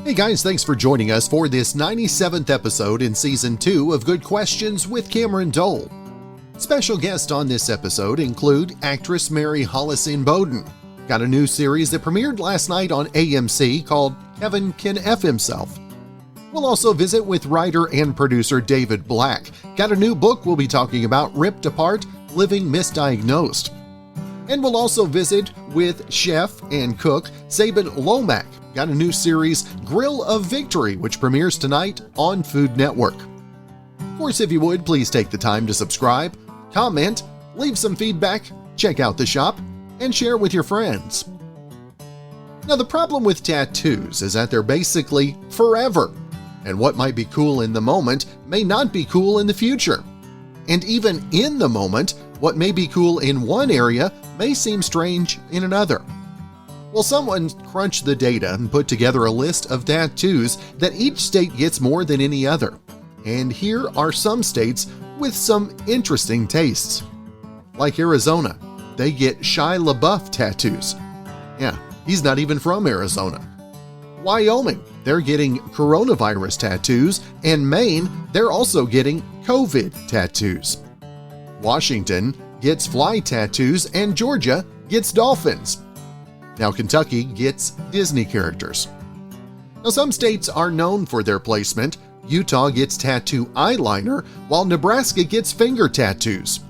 Hey guys, thanks for joining us for this 97th episode in Season 2 of Good Questions with Cameron Dole. Special guests on this episode include actress Mary Hollis Inboden. Got a new series that premiered last night on AMC called Kevin Can F Himself. We'll also visit with writer and producer David Black. Got a new book we'll be talking about, Ripped Apart, Living Misdiagnosed. And we'll also visit with chef and cook Sabin Lomac. Got a new series, Grill of Victory, which premieres tonight on Food Network. Of course, if you would, please take the time to subscribe, comment, leave some feedback, check out the shop, and share with your friends. Now, the problem with tattoos is that they're basically forever, and what might be cool in the moment may not be cool in the future. And even in the moment, what may be cool in one area may seem strange in another. Well, someone crunched the data and put together a list of tattoos that each state gets more than any other. And here are some states with some interesting tastes. Like Arizona, they get Shia LaBeouf tattoos. Yeah, he's not even from Arizona. Wyoming, they're getting coronavirus tattoos, and Maine, they're also getting COVID tattoos. Washington gets fly tattoos, and Georgia gets dolphins. Now Kentucky gets Disney characters. Now some states are known for their placement. Utah gets tattoo eyeliner, while Nebraska gets finger tattoos.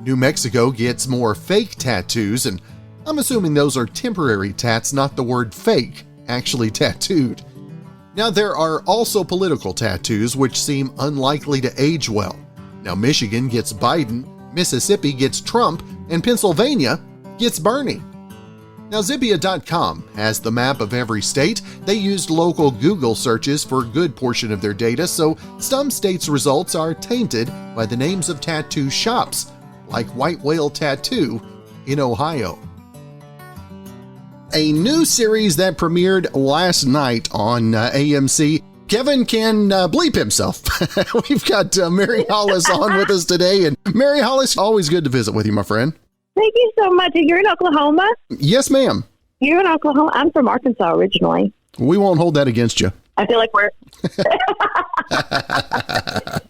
New Mexico gets more fake tattoos, and I'm assuming those are temporary tats, not the word fake, actually tattooed. Now there are also political tattoos which seem unlikely to age well. Now Michigan gets Biden, Mississippi gets Trump, and Pennsylvania gets Bernie. Now Zibia.com has the map of every state. They used local Google searches for a good portion of their data, so some states' results are tainted by the names of tattoo shops, like White Whale Tattoo in Ohio. A new series that premiered last night on AMC, Kevin Can Bleep Himself. We've got Mary Hollis on with us today. And Mary Hollis, always good to visit with you, my friend. Thank you so much. You're in Oklahoma? Yes, ma'am. You're in Oklahoma? I'm from Arkansas originally. We won't hold that against you. I feel like we're...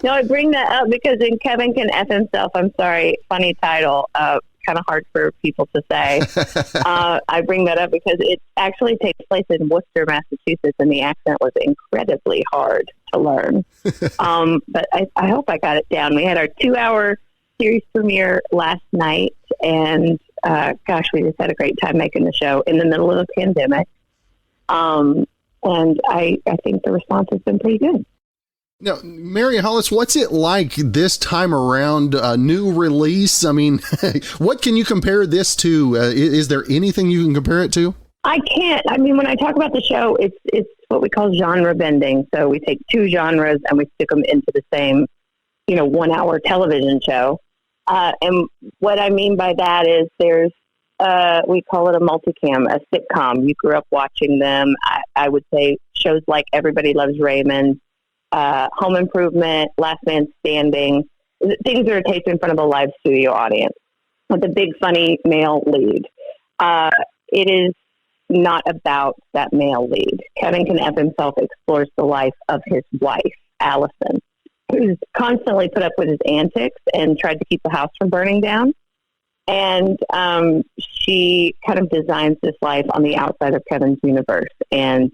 No, I bring that up because in Kevin Can F Himself, I'm sorry, funny title, kind of hard for people to say. I bring that up because it actually takes place in Worcester, Massachusetts, and the accent was incredibly hard to learn. But I hope I got it down. We had our 2-hour series premiere last night, and gosh, we just had a great time making the show in the middle of a pandemic. And I think the response has been pretty good. Now, Mary Hollis, what's it like this time around? New release? I mean, what can you compare this to? Is there anything you can compare it to? I can't. I mean, when I talk about the show, it's what we call genre bending. So we take two genres and we stick them into the same, 1-hour television show. And what I mean by that is there's, we call it a multicam, a sitcom. You grew up watching them. I would say shows like Everybody Loves Raymond, Home Improvement, Last Man Standing, things that are taped in front of a live studio audience with a big, funny male lead. It is not about that male lead. Kevin Can F Himself explores the life of his wife, Allison, who's constantly put up with his antics and tried to keep the house from burning down. And she kind of designs this life on the outside of Kevin's universe. And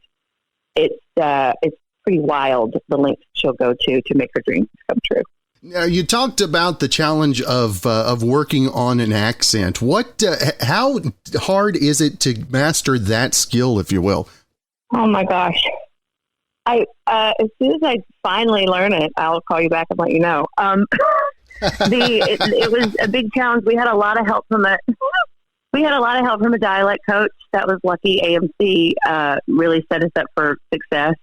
it's pretty wild, the lengths she'll go to make her dreams come true. Now, you talked about the challenge of working on an accent. How hard is it to master that skill, if you will? Oh my gosh. As soon as I finally learn it, I'll call you back and let you know. It was a big challenge. We had a lot of help from a dialect coach. That was lucky. AMC really set us up for success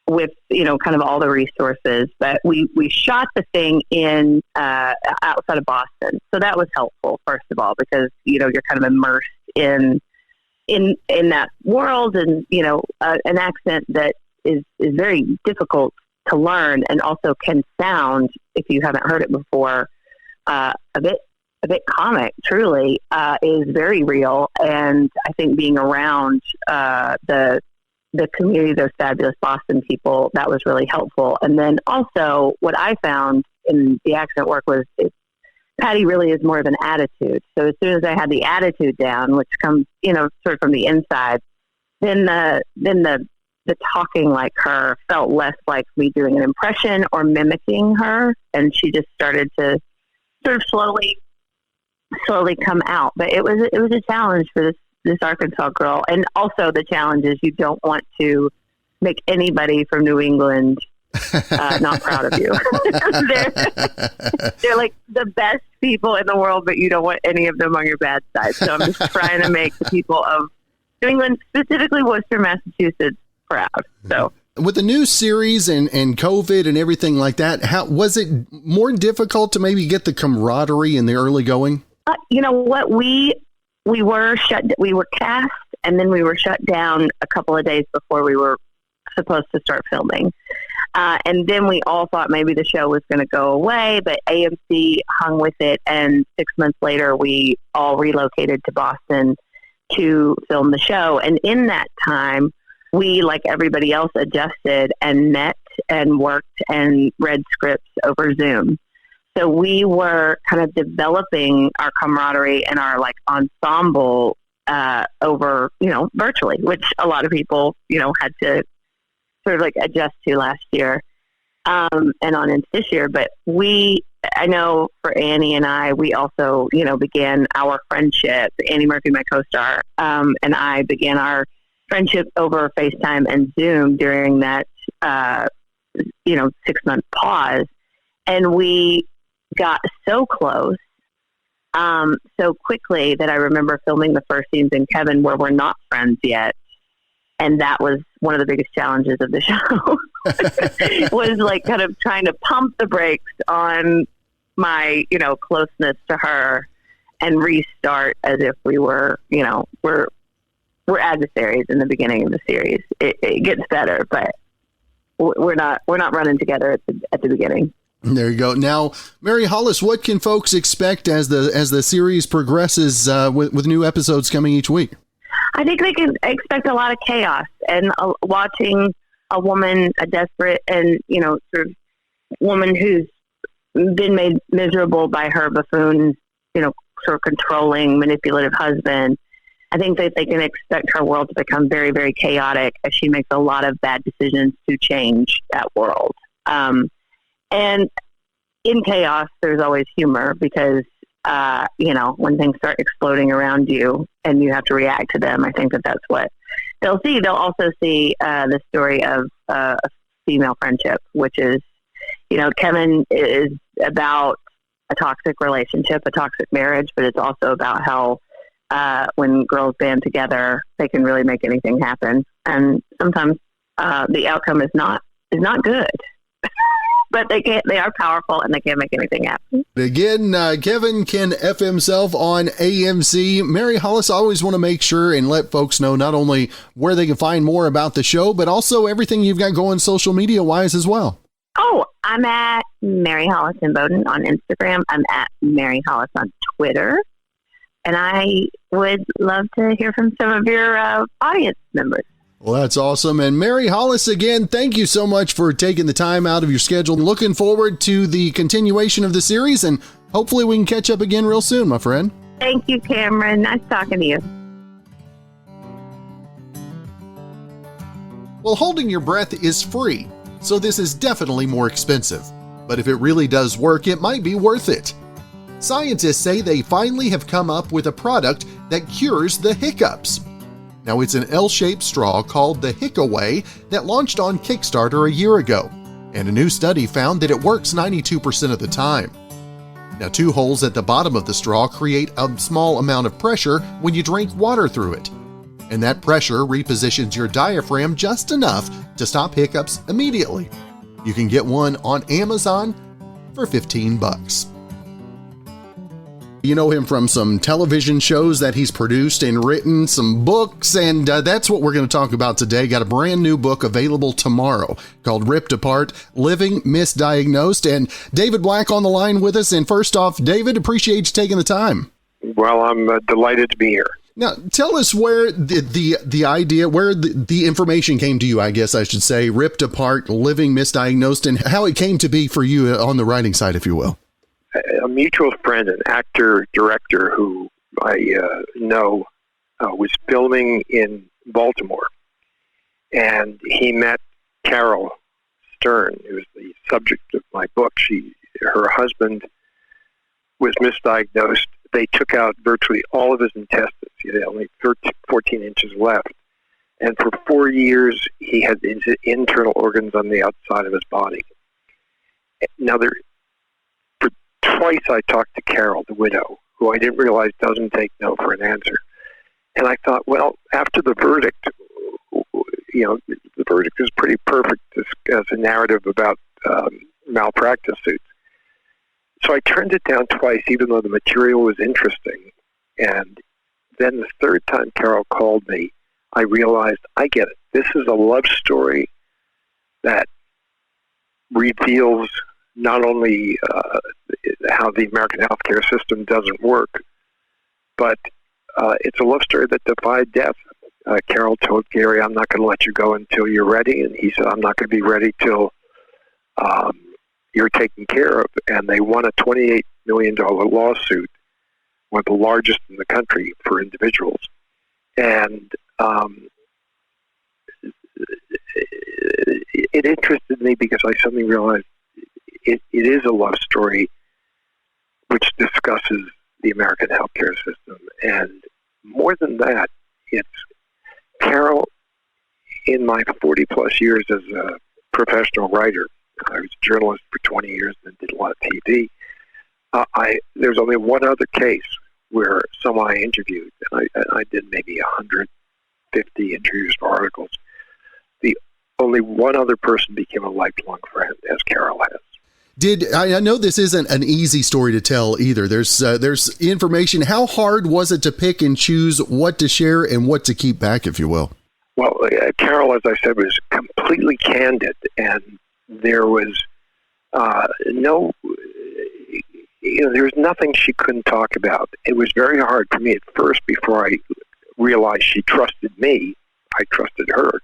with kind of all the resources. But we shot the thing in outside of Boston, so that was helpful. First of all, because you're kind of immersed in that world, and an accent that is very difficult to learn, and also can sound, if you haven't heard it before, a bit comic. Truly, is very real. And I think being around the the community, those fabulous Boston people, that was really helpful. And then also what I found in the accent work was Patty really is more of an attitude. So as soon as I had the attitude down, which comes, sort of from the inside, then the talking like her felt less like me doing an impression or mimicking her. And she just started to sort of slowly come out. But it was a challenge for this Arkansas girl. And also the challenge is you don't want to make anybody from New England not proud of you. they're like the best people in the world, but you don't want any of them on your bad side. So I'm just trying to make the people of New England, specifically Worcester, Massachusetts, proud. So with the new series and COVID and everything like that, how was it more difficult to maybe get the camaraderie in the early going? You know what? We were cast, and then we were shut down a couple of days before we were supposed to start filming. And then we all thought maybe the show was going to go away, but AMC hung with it. And 6 months later, we all relocated to Boston to film the show. And in that time, we, like everybody else, adjusted and met and worked and read scripts over Zoom. So we were kind of developing our camaraderie and our ensemble over, virtually, which a lot of people, had to sort of adjust to last year and on into this year. But I know for Annie and I, we also, began our friendship. Annie Murphy, my co-star, and I began our friendship over FaceTime and Zoom during that, 6-month pause. And we got so close so quickly that I remember filming the first scenes in Kevin where we're not friends yet. And that was one of the biggest challenges of the show was kind of trying to pump the brakes on my, closeness to her and restart as if we were, we're adversaries in the beginning of the series. It gets better, but we're not running together at the beginning. There you go. Now, Mary Hollis, what can folks expect as the series progresses with new episodes coming each week? I think they can expect a lot of chaos and watching a woman, a desperate and, sort of woman who's been made miserable by her buffoon, sort of controlling, manipulative husband. I think that they can expect her world to become very, very chaotic as she makes a lot of bad decisions to change that world. And in chaos, there's always humor because, when things start exploding around you and you have to react to them, I think that's what they'll see. They'll also see the story of a female friendship, which is, Kevin is about a toxic relationship, a toxic marriage, but it's also about how when girls band together, they can really make anything happen. And sometimes the outcome is not good. But they are powerful and they can't make anything happen. Again, Kevin can F himself on AMC. Mary Hollis, I always want to make sure and let folks know not only where they can find more about the show, but also everything you've got going social media wise as well. Oh, I'm at Mary Hollis Inboden on Instagram. I'm at Mary Hollis on Twitter. And I would love to hear from some of your audience members. Well, that's awesome. And Mary Hollis, again, thank you so much for taking the time out of your schedule. Looking forward to the continuation of the series, and hopefully we can catch up again real soon, my friend. Thank you, Cameron. Nice talking to you. Well, holding your breath is free, so this is definitely more expensive. But if it really does work, it might be worth it. Scientists say they finally have come up with a product that cures the hiccups. Now, it's an L-shaped straw called the Hickaway that launched on Kickstarter a year ago, and a new study found that it works 92% of the time. Now, 2 holes at the bottom of the straw create a small amount of pressure when you drink water through it, and that pressure repositions your diaphragm just enough to stop hiccups immediately. You can get one on Amazon for $15. You know him from some television shows that he's produced and written, some books, and that's what we're going to talk about today. Got a brand new book available tomorrow called Ripped Apart, Living Misdiagnosed. And David Black on the line with us. And first off, David, appreciate you taking the time. Well, I'm delighted to be here. Now, tell us where the idea, where the information came to you, I guess I should say, ripped apart, living misdiagnosed, and how it came to be for you on the writing side, if you will. A mutual friend, an actor-director who I know, was filming in Baltimore, and he met Carol Stern, who was the subject of my book. Her husband was misdiagnosed. They took out virtually all of his intestines. He had only 14 inches left. And for 4 years, he had his internal organs on the outside of his body. Now, twice I talked to Carol, the widow, who I didn't realize doesn't take no for an answer. And I thought, well, after the verdict, the verdict is pretty perfect as a narrative about malpractice suits. So I turned it down twice, even though the material was interesting. And then the third time Carol called me, I realized, I get it. This is a love story that reveals not only how the American healthcare system doesn't work, but it's a love story that defied death. Carol told Gary, I'm not going to let you go until you're ready. And he said, I'm not going to be ready till you're taken care of. And they won a $28 million lawsuit, one of the largest in the country for individuals. And it interested me because I suddenly realized it is a love story which discusses the American healthcare system. And more than that, it's Carol, in my 40-plus years as a professional writer, I was a journalist for 20 years and did a lot of TV. There's only one other case where someone I interviewed, and I did maybe 150 interviews for articles. Only one other person became a lifelong friend, as Carol has. I know this isn't an easy story to tell either. There's information. How hard was it to pick and choose what to share and what to keep back, if you will? Well, Carol, as I said, was completely candid, and there was there was nothing she couldn't talk about. It was very hard for me at first before I realized she trusted me. I trusted her.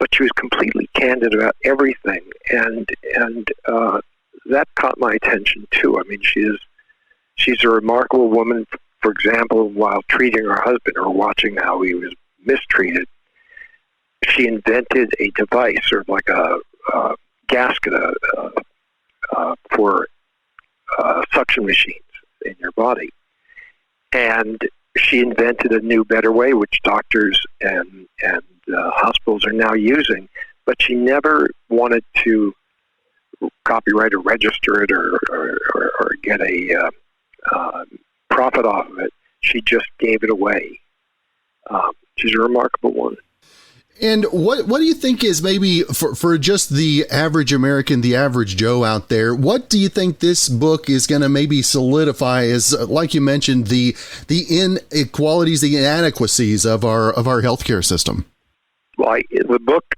But she was completely candid about everything, and that caught my attention too. I mean, she's a remarkable woman. For example, while treating her husband or watching how he was mistreated, she invented a device, sort of like a gasket for suction machines in your body, and she invented a new, better way, which doctors and hospitals are now using, but she never wanted to copyright or register it or get a profit off of it. She just gave it away. She's a remarkable woman. And what do you think is maybe for just the average American, the average Joe out there, what do you think this book is going to maybe solidify as, like you mentioned, the inequalities, the inadequacies of our healthcare system? Well, the book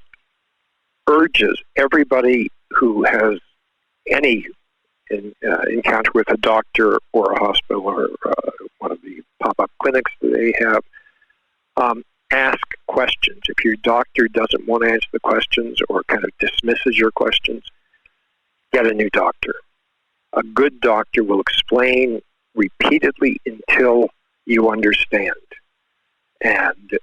urges everybody who has any encounter with a doctor or a hospital or one of the pop-up clinics that they have, ask questions. If your doctor doesn't want to answer the questions or kind of dismisses your questions, get a new doctor. A good doctor will explain repeatedly until you understand. And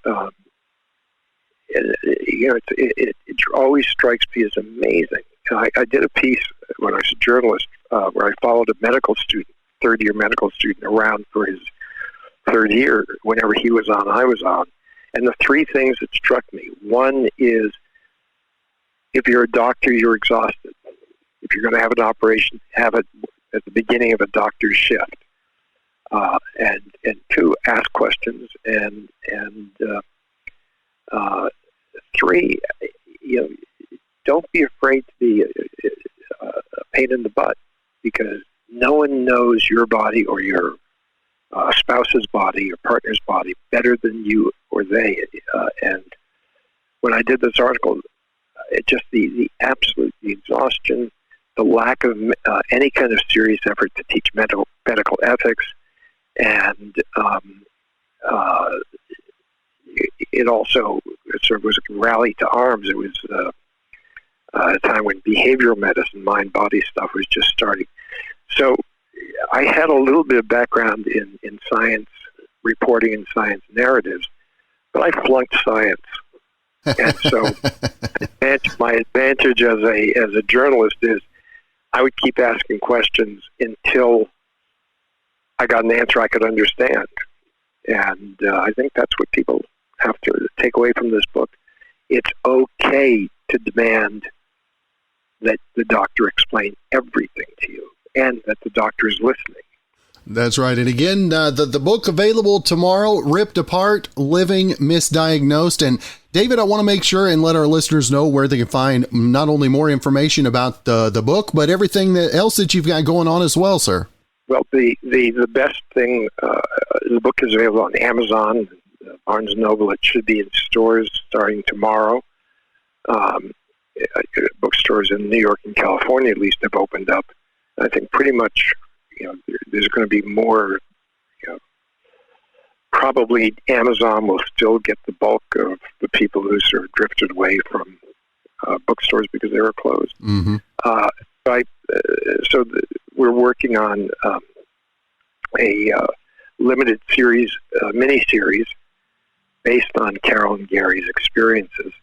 it always strikes me as amazing. I did a piece when I was a journalist where I followed a medical student, third-year medical student, around for his third year. Whenever he was on, I was on. And the three things that struck me: one is, if you're a doctor, you're exhausted. If you're going to have an operation, have it at the beginning of a doctor's shift. And two, ask questions. And three, don't be afraid to be a pain in the butt, because no one knows your body or your spouse's body, your partner's body, better than you or they. And when I did this article, it just the absolute exhaustion, the lack of any kind of serious effort to teach medical ethics, And it also sort of was a rally to arms. It was a time when behavioral medicine, mind-body stuff was just starting. So I had a little bit of background in science reporting and science narratives, but I flunked science. And so my advantage as a journalist is I would keep asking questions until I got an answer I could understand. And I think that's what people have to take away from this book. It's okay to demand that the doctor explain everything to you and that the doctor is listening. That's right. And again, the book available tomorrow, Ripped Apart, Living Misdiagnosed. And David, I want to make sure and let our listeners know where they can find not only more information about the book, but everything else that you've got going on as well, sir. Well, the best thing, the book is available on Amazon, Barnes & Noble. It should be in stores starting tomorrow. Bookstores in New York and California at least have opened up. I think pretty much, there's going to be more. Probably Amazon will still get the bulk of the people who sort of drifted away from bookstores because they were closed. Mm-hmm. We're working on a limited series, mini-series, based on Carol and Gary's experiences.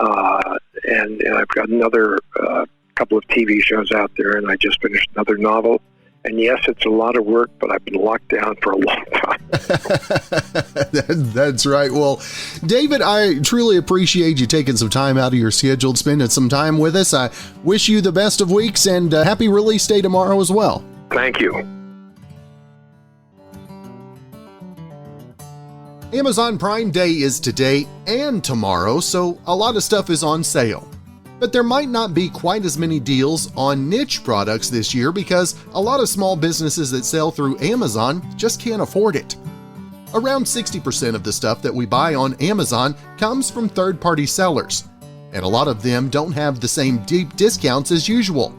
And I've got another couple of TV shows out there, and I just finished another novel. And yes, it's a lot of work, but I've been locked down for a long time. That's right. Well, David, I truly appreciate you taking some time out of your schedule, spending some time with us. I wish you the best of weeks, and happy release day tomorrow as well. Thank you. Amazon Prime Day is today and tomorrow, so a lot of stuff is on sale. But there might not be quite as many deals on niche products this year because a lot of small businesses that sell through Amazon just can't afford it. Around 60% of the stuff that we buy on Amazon comes from third-party sellers, and a lot of them don't have the same deep discounts as usual.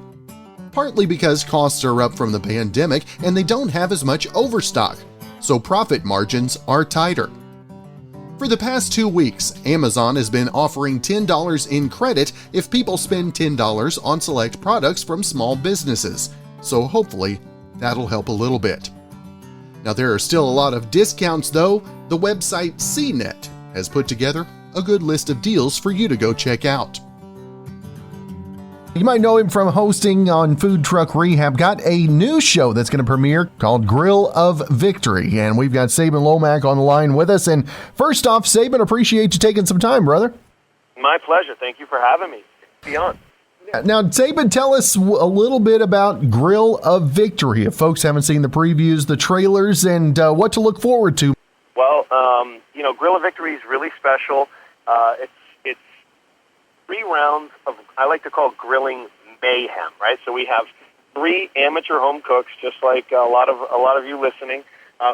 Partly because costs are up from the pandemic and they don't have as much overstock, so profit margins are tighter. For the past 2 weeks, Amazon has been offering $10 in credit if people spend $10 on select products from small businesses, so hopefully that'll help a little bit. Now there are still a lot of discounts though. The website CNET has put together a good list of deals for you to go check out. You might know him from hosting on Food Truck Rehab. Got a new show that's going to premiere called Grill of Victory. And we've got Sabin Lomac on the line with us. And first off, Sabin, appreciate you taking some time, brother. My pleasure. Thank you for having me. Be on. Now, Sabin, tell us a little bit about Grill of Victory. If folks haven't seen the previews, the trailers, and what to look forward to. Well, Grill of Victory is really special. It's 3 rounds of, I like to call grilling mayhem, right? So we have 3 amateur home cooks, just like a lot of you listening,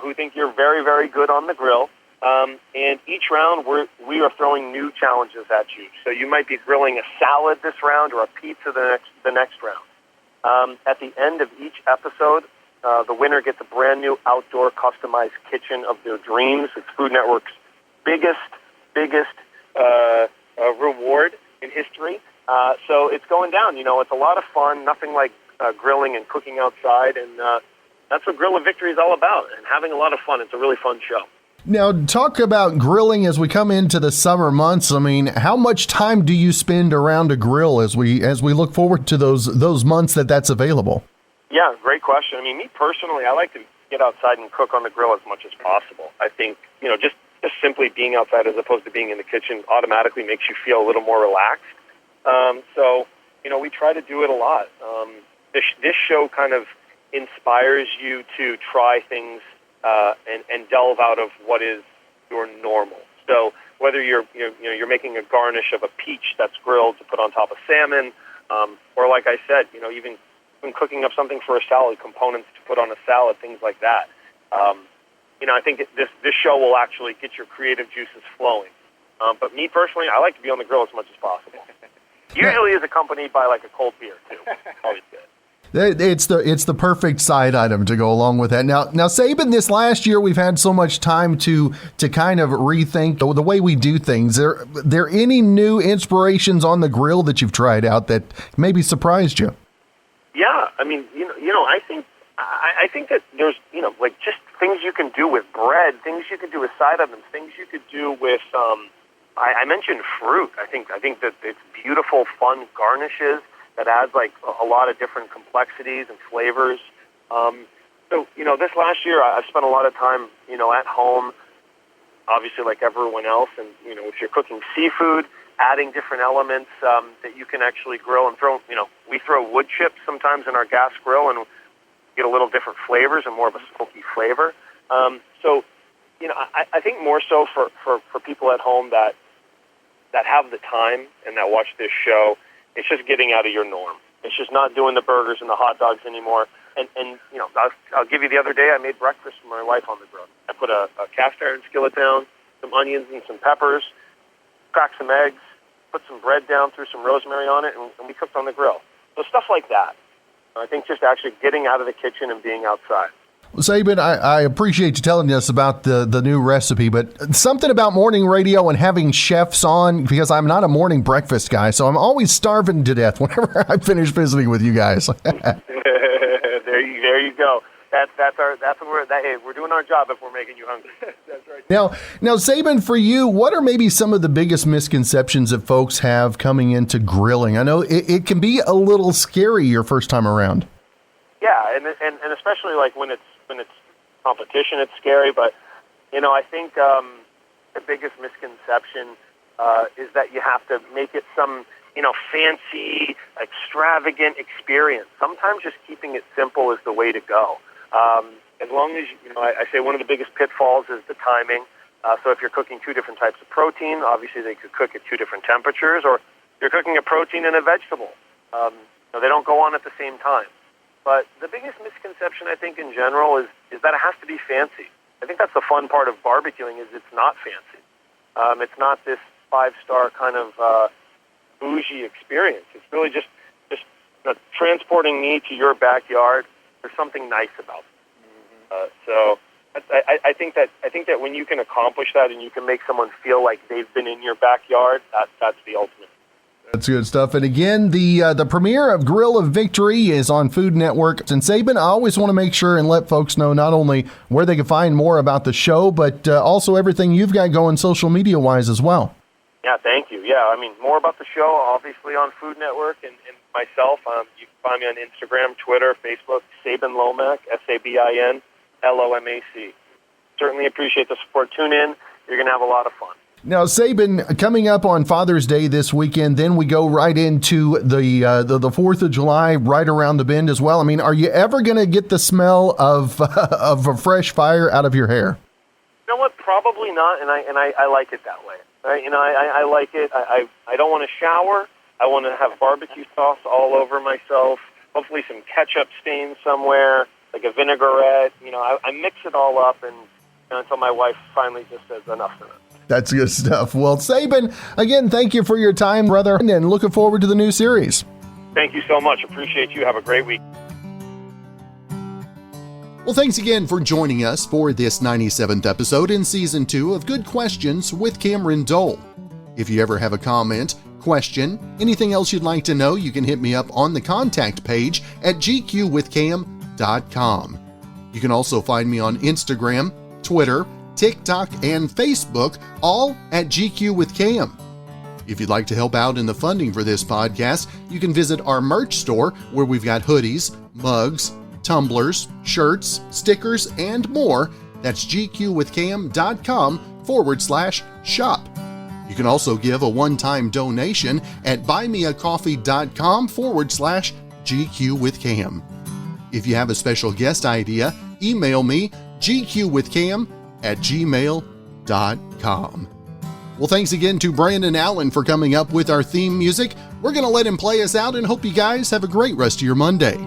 who think you're very, very good on the grill. And each round we are throwing new challenges at you. So you might be grilling a salad this round or a pizza the next round. At the end of each episode, the winner gets a brand new outdoor customized kitchen of their dreams. It's Food Network's biggest reward in history. So it's going down. It's a lot of fun, nothing like grilling and cooking outside, and that's what Grill of Victory is all about, and having a lot of fun. It's a really fun show. Now, talk about grilling as we come into the summer months. I mean, how much time do you spend around a grill as we look forward to those months that's available? Yeah, great question. I mean, me personally, I like to get outside and cook on the grill as much as possible. I think, just simply being outside as opposed to being in the kitchen automatically makes you feel a little more relaxed. So, we try to do it a lot. This show kind of inspires you to try things and delve out of what is your normal. So whether you're making a garnish of a peach that's grilled to put on top of salmon, or like I said, even cooking up something for a salad, components to put on a salad, things like that. I think this show will actually get your creative juices flowing. But me personally, I like to be on the grill as much as possible. Usually is accompanied by like a cold beer too. Always good. It's the perfect side item to go along with that. Now, Sabin, this last year we've had so much time to kind of rethink the way we do things. There any new inspirations on the grill that you've tried out that maybe surprised you? Yeah, I mean, I think that there's, like just things you can do with bread, things you can do with side items, things you could do with, I mentioned fruit. I think that it's beautiful, fun garnishes that adds like a lot of different complexities and flavors. So, this last year I've spent a lot of time, at home, obviously like everyone else. And, if you're cooking seafood, adding different elements that you can actually grill and throw, we throw wood chips sometimes in our gas grill and get a little different flavors and more of a smoky flavor. So, I think more so for people at home that have the time and that watch this show, it's just getting out of your norm. It's just not doing the burgers and the hot dogs anymore. And I'll give you the other day, I made breakfast for my wife on the grill. I put a cast iron skillet down, some onions and some peppers, cracked some eggs, put some bread down, threw some rosemary on it, and we cooked on the grill. So stuff like that. I think just actually getting out of the kitchen and being outside. Well, Sabin, I appreciate you telling us about the new recipe, but something about morning radio and having chefs on, because I'm not a morning breakfast guy, so I'm always starving to death whenever I finish visiting with you guys. There you go. We're doing our job if we're making you hungry. That's right. Now, Sabin, for you, what are maybe some of the biggest misconceptions that folks have coming into grilling? I know it can be a little scary your first time around. Yeah, and especially like when it's competition, it's scary. But I think the biggest misconception is that you have to make it some fancy, extravagant experience. Sometimes just keeping it simple is the way to go. As long as, I say one of the biggest pitfalls is the timing. So if you're cooking two different types of protein, obviously they could cook at two different temperatures, or you're cooking a protein and a vegetable. They don't go on at the same time. But the biggest misconception, I think, in general is that it has to be fancy. I think that's the fun part of barbecuing is it's not fancy. It's not this 5-star kind of bougie experience. It's really just transporting me to your backyard. There's something nice about it. So I think that when you can accomplish that and you can make someone feel like they've been in your backyard, that's the ultimate. That's good stuff. And again, the premiere of Grill of Victory is on Food Network. And Sabin, I always want to make sure and let folks know not only where they can find more about the show, but also everything you've got going social media-wise as well. Yeah, thank you. Yeah, I mean, more about the show, obviously, on Food Network and myself. You can find me on Instagram, Twitter, Facebook, Sabin Lomac, SABIN LOMAC. Certainly appreciate the support. Tune in. You're going to have a lot of fun. Now, Sabin, coming up on Father's Day this weekend, then we go right into the 4th of July, right around the bend as well. I mean, are you ever going to get the smell of a fresh fire out of your hair? You know what? Probably not, and I like it that way. Right? I like it. I don't want to shower. I want to have barbecue sauce all over myself. Hopefully, some ketchup stains somewhere, like a vinaigrette. I mix it all up, and until my wife finally just says enough's enough. That's good stuff. Well, Sabin, again, thank you for your time, brother, and looking forward to the new series. Thank you so much. Appreciate you. Have a great week. Well, thanks again for joining us for this 97th episode in Season 2 of Good Questions with Cameron Dole. If you ever have a comment, question, anything else you'd like to know, you can hit me up on the contact page at gqwithcam.com. You can also find me on Instagram, Twitter, TikTok, and Facebook, all at GQ with Cam. If you'd like to help out in the funding for this podcast, you can visit our merch store where we've got hoodies, mugs, tumblers, shirts, stickers, and more. That's gqwithcam.com/shop. You can also give a one-time donation at buymeacoffee.com/GQwithCam. If you have a special guest idea, email me gqwithcam@gmail.com. Well, thanks again to Brandon Allen for coming up with our theme music. We're going to let him play us out and hope you guys have a great rest of your Monday.